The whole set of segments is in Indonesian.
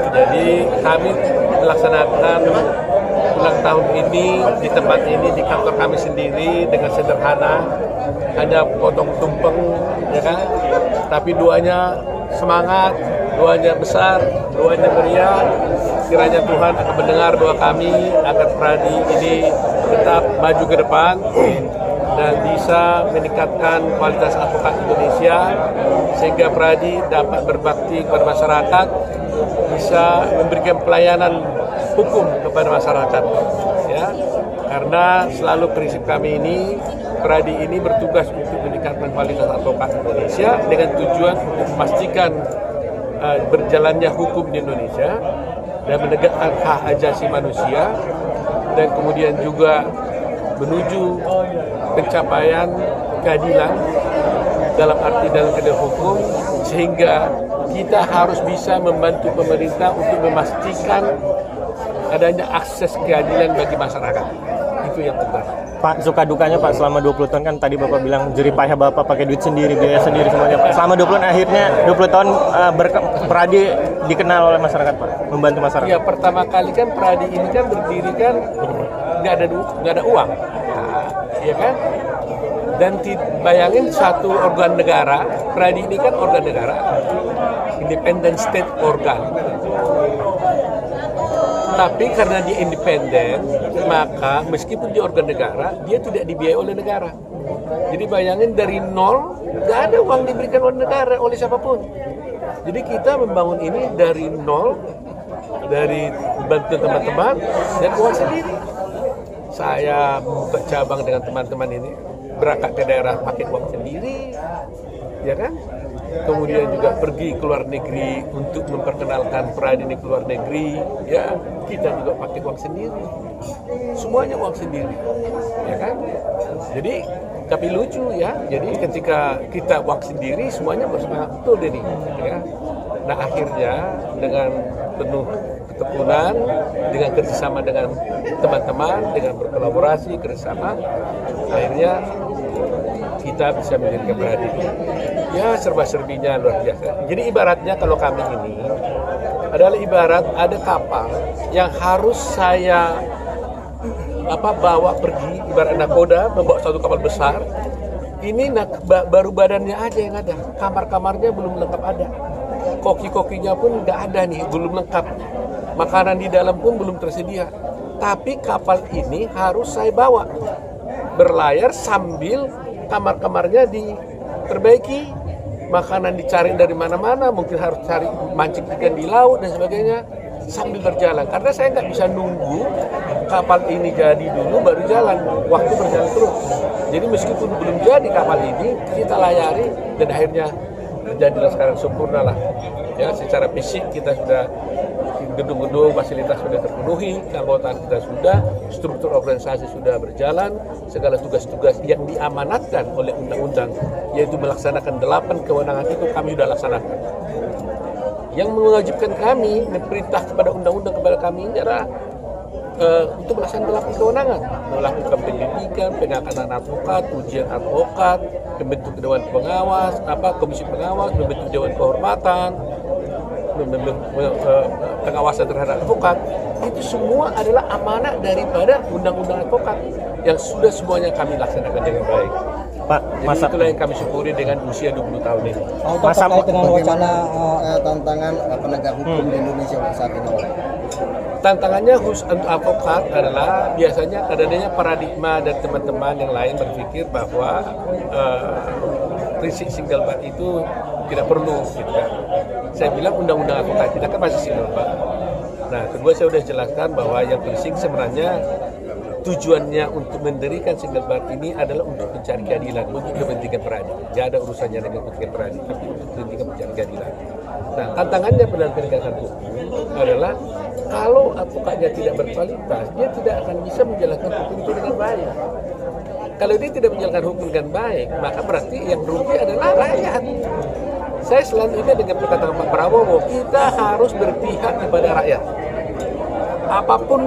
Jadi kami melaksanakan ulang tahun ini di tempat ini, di kantor kami sendiri dengan sederhana, hanya potong tumpeng, ya kan? Tapi doanya semangat, doanya besar, doanya meriah. Kiranya Tuhan akan mendengar doa kami agar Pradi ini tetap maju ke depan dan bisa meningkatkan kualitas advokat Indonesia sehingga Pradi dapat berbakti kepada masyarakat, bisa memberikan pelayanan hukum kepada masyarakat, ya. Karena selalu prinsip kami ini, Pradi ini bertugas untuk meningkatkan kualitas advokat Indonesia dengan tujuan untuk memastikan berjalannya hukum di Indonesia dan menegakkan hak asasi manusia dan kemudian juga menuju pencapaian keadilan dalam arti dalam keadilan hukum, sehingga kita harus bisa membantu pemerintah untuk memastikan adanya akses keadilan bagi masyarakat. Itu yang penting. Pak, suka dukanya Pak selama 20 tahun kan tadi Bapak bilang jerih payah Bapak pakai duit sendiri, biaya sendiri semuanya Pak. Selama 20 tahun akhirnya 20 tahun Pradi dikenal oleh masyarakat Pak, membantu masyarakat. Ya, pertama kali kan Pradi ini kan berdiri kan nggak ada uang. Nah, ya kan? Dan bayangin satu organ negara, Pradi ini kan organ negara, independent state organ. Tapi karena dia independen, maka meskipun dia organ negara, dia tidak dibiayai oleh negara. Jadi bayangin dari nol, nggak ada uang diberikan oleh negara, oleh siapapun. Jadi kita membangun ini dari nol, dari bantu teman-teman, dan uang sendiri. Saya buka cabang dengan teman-teman ini, berangkat ke daerah pakai uang sendiri, ya kan? Kemudian juga pergi ke luar negeri untuk memperkenalkan Pradi ini ke luar negeri, ya kita juga pakai uang sendiri, semuanya uang sendiri, ya kan? Jadi tapi lucu ya, jadi ketika kita uang sendiri semuanya bersemangat betul ini, ya. Nah akhirnya dengan penuh ketekunan, dengan kerjasama dengan teman-teman, dengan berkolaborasi kerjasama, akhirnya kita bisa menjadikan Pradi ya serba-serbinya luar biasa. Jadi ibaratnya kalau kami ini adalah ibarat ada kapal yang harus saya bawa pergi, ibarat nakoda membawa satu kapal besar. Ini baru badannya aja yang ada, kamar-kamarnya belum lengkap ada, koki-kokinya pun nggak ada nih, belum lengkap, makanan di dalam pun belum tersedia. Tapi kapal ini harus saya bawa berlayar sambil kamar-kamarnya diperbaiki, makanan dicari dari mana-mana, mungkin harus cari mancing ikan di laut dan sebagainya sambil berjalan. Karena saya nggak bisa nunggu kapal ini jadi dulu baru jalan, waktu berjalan terus. Jadi meskipun belum jadi kapal ini, kita layari dan akhirnya jadilah sekarang sempurna lah. Ya, secara fisik kita sudah gedung-gedung, fasilitas sudah terpenuhi, keanggotaan kita sudah, struktur organisasi sudah berjalan, segala tugas-tugas yang diamanatkan oleh undang-undang, yaitu melaksanakan 8 kewenangan itu kami sudah laksanakan. Yang mewajibkan kami, memerintah kepada undang-undang kepada kami adalah untuk melaksanakan 8 kewenangan, melakukan pendidikan, pengangkatan advokat, ujian advokat, membentuk dewan pengawas, komisi pengawas, membentuk dewan kehormatan, pengawasan terhadap advokat. Itu semua adalah amanah daripada undang-undang advokat yang sudah semuanya kami laksanakan dengan baik. Pak, jadi itulah yang kami syukuri dengan usia 20 tahun ini. Terkait dengan wacana tantangan penegak hukum di Indonesia saat ini. Tantangannya khusus untuk advokat adalah biasanya adanya paradigma dan teman-teman yang lain berpikir bahwa prinsip single bar itu tidak perlu, gitu kan. Saya bilang undang-undang advokat kita kan masih single bar. Nah, kedua saya sudah jelaskan bahwa yang penting sebenarnya tujuannya untuk mendirikan single bar ini adalah untuk mencari keadilan, untuk kepentingan Pradi. Tidak ada urusannya dengan kepentingan Pradi, tapi untuk kepentingan mencari keadilan. Nah, tantangannya dalam penegakan hukum adalah kalau advokatnya tidak berkualitas, dia tidak akan bisa menjalankan hukum itu dengan baik. Kalau dia tidak menjalankan hukum dengan baik, maka berarti yang rugi adalah rakyat. Saya selanjutnya dengan perkataan Pak Prabowo, kita harus berpihak kepada rakyat. Apapun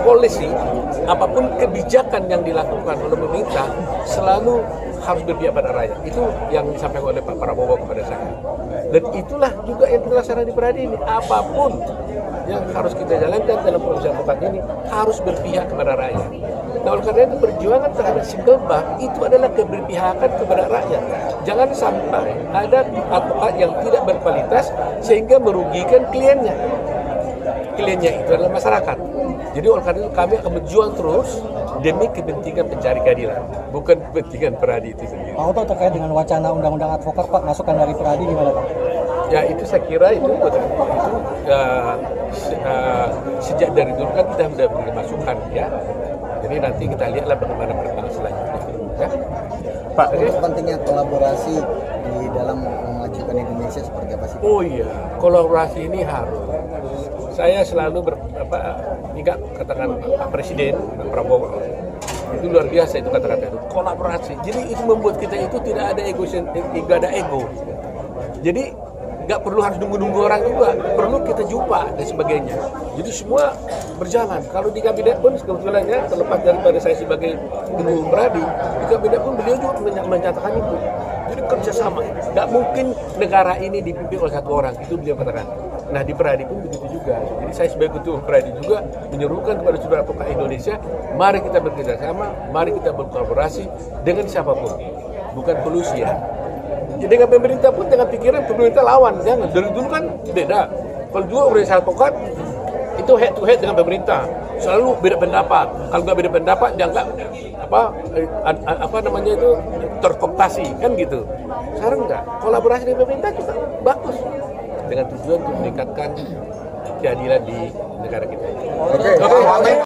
polisi, apapun kebijakan yang dilakukan oleh pemerintah, selalu harus berpihak pada rakyat. Itu yang disampaikan oleh Pak Prabowo kepada saya. Dan itulah juga yang terlaksana di Peradi ini. Apapun yang harus kita jalankan dalam proses advokat ini harus berpihak kepada rakyat. Nah, oleh karena itu perjuangan terhadap single bar itu adalah keberpihakan kepada rakyat. Jangan sampai ada advokat yang tidak berkualitas sehingga merugikan kliennya. Kliennya itu adalah masyarakat. Jadi oleh karena itu kami akan berjuang terus demi kepentingan pencari keadilan, bukan kepentingan Peradi itu sendiri. Pak Oto, terkait dengan wacana undang-undang advokat, Pak, masukan dari Peradi gimana, Pak? Ya itu saya kira itu sejak dari dulu kan kita sudah beri masukan ya. Jadi nanti kita lihatlah bagaimana perkembangan selanjutnya. Ya. Pak, Untuk pentingnya kolaborasi di dalam memajukan Indonesia seperti apa sih? Oh iya, kolaborasi ini harus. Saya selalu ingat katakan Pak Presiden, Pak Prabowo, itu luar biasa itu kata-kata itu, kolaborasi. Jadi itu membuat kita itu tidak ada ego. Jadi nggak perlu harus nunggu-nunggu orang juga, perlu kita jumpa dan sebagainya. Jadi semua berjalan. Kalau di kabinet pun kebetulan ya, terlepas daripada saya sebagai Ibu Peradi, di kabinet pun beliau juga menyatakan itu. Jadi kerjasama. Nggak mungkin negara ini dipimpin oleh satu orang, itu beliau katakan. Nah di Peradi pun begitu juga. Jadi saya sebagai ketua Peradi juga menyerukan kepada saudara advokat Indonesia, mari kita bekerjasama, mari kita berkolaborasi dengan siapapun, bukan kolusi ya. Jadi dengan pemerintah pun dengan pikiran pemerintah lawan, jangan. Dari dulu kan beda. Kalau dulu organisasi advokat itu head to head dengan pemerintah, selalu beda pendapat. Kalau nggak beda pendapat, dianggap apa namanya itu terkooptasi kan gitu. Sekarang enggak. Kolaborasi dengan pemerintah juga bagus dengan tujuan untuk meningkatkan keadilan di negara kita. Oke.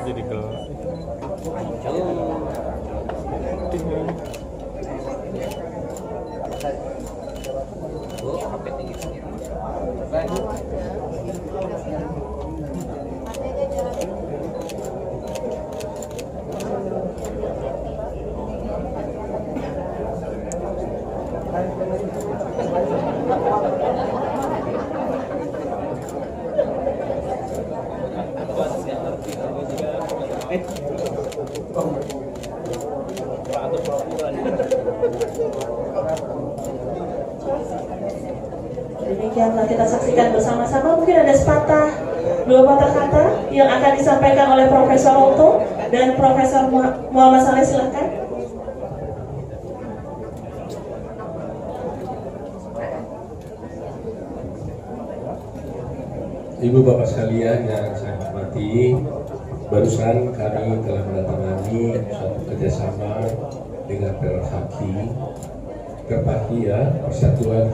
Jadi gelap. Demikianlah kita saksikan bersama-sama. Mungkin ada dua patah kata yang akan disampaikan oleh Profesor Otto dan Profesor Muhammad Saleh, silakan. Ibu bapak sekalian yang saya hormati, barusan kami telah menandatangani suatu kerjasama dengan Perpaki Persatuan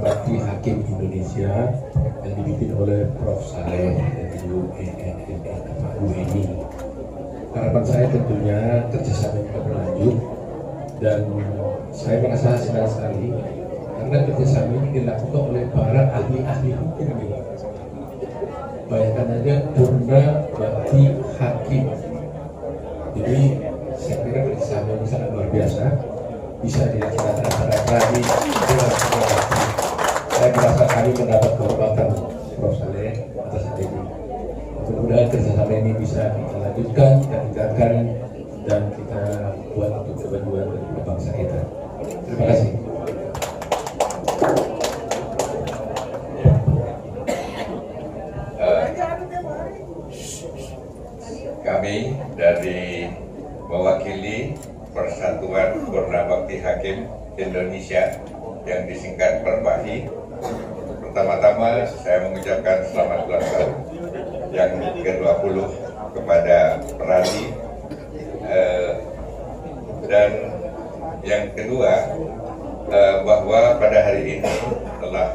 Bakti Hakim Indonesia yang dipimpin oleh Prof. Saleh dan Ibu UENI. Harapan saya tentunya kerjasama ini berlanjut dan saya merasa senang sekali karena kerjasama ini dilakukan oleh para ahli-ahli hukum ini. Bayangkan aja Purna Bakti Hakim. Jadi saya kira kerjasama ini sangat luar biasa, bisa dilaksanakan antara pradi dengan bakti. Saya merasa kami mendapat kehormatan Prof. Saleh atas hal ini. Mudah-mudahan kerjasama ini bisa kita lanjutkan, kita tingkatkan, dan kita buat untuk kemajuan bangsa kita. Terima kasih. Kami dari mewakili Persatuan Purna Bakti Hakim Indonesia yang disingkat Perbahi. Pertama-tama saya mengucapkan selamat ulang tahun yang ke-20 kepada Peradi, dan yang kedua bahwa pada hari ini telah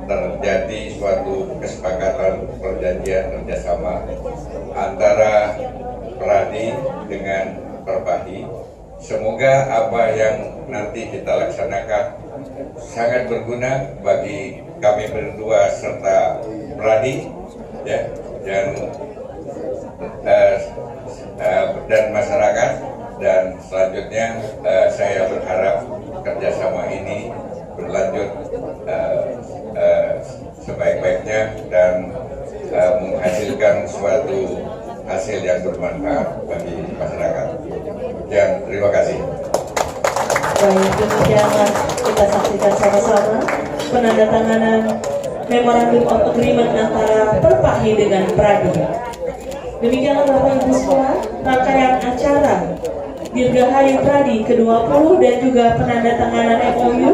terjadi suatu kesepakatan perjanjian kerjasama antara Peradi dengan Perbahi. Semoga apa yang nanti kita laksanakan sangat berguna bagi kami berdua serta Peradi, ya, dan masyarakat. Dan selanjutnya saya berharap kerjasama ini berlanjut sebaik-baiknya dan menghasilkan suatu hasil yang bermanfaat bagi masyarakat. Dan terima kasih. Baik, demikianlah kita saksikan sama-sama penandatanganan Memorandum of Agreement antara Perpahi dengan Pradi. Demikianlah Bapak Ibu semua rangkaian acara Dirgahayu Pradi ke-20 dan juga penandatanganan MOU.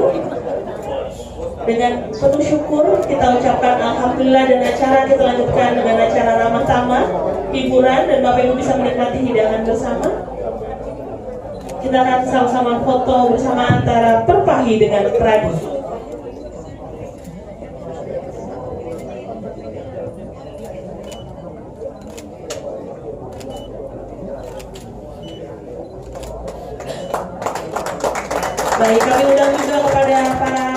Dengan penuh syukur kita ucapkan alhamdulillah, dan acara kita lanjutkan dengan acara ramah tamah, hiburan, dan Bapak Ibu bisa menikmati hidangan bersama. Kita akan sama-sama foto bersama antara Perpahi dengan Pradi. Baik, kami undang juga kepada para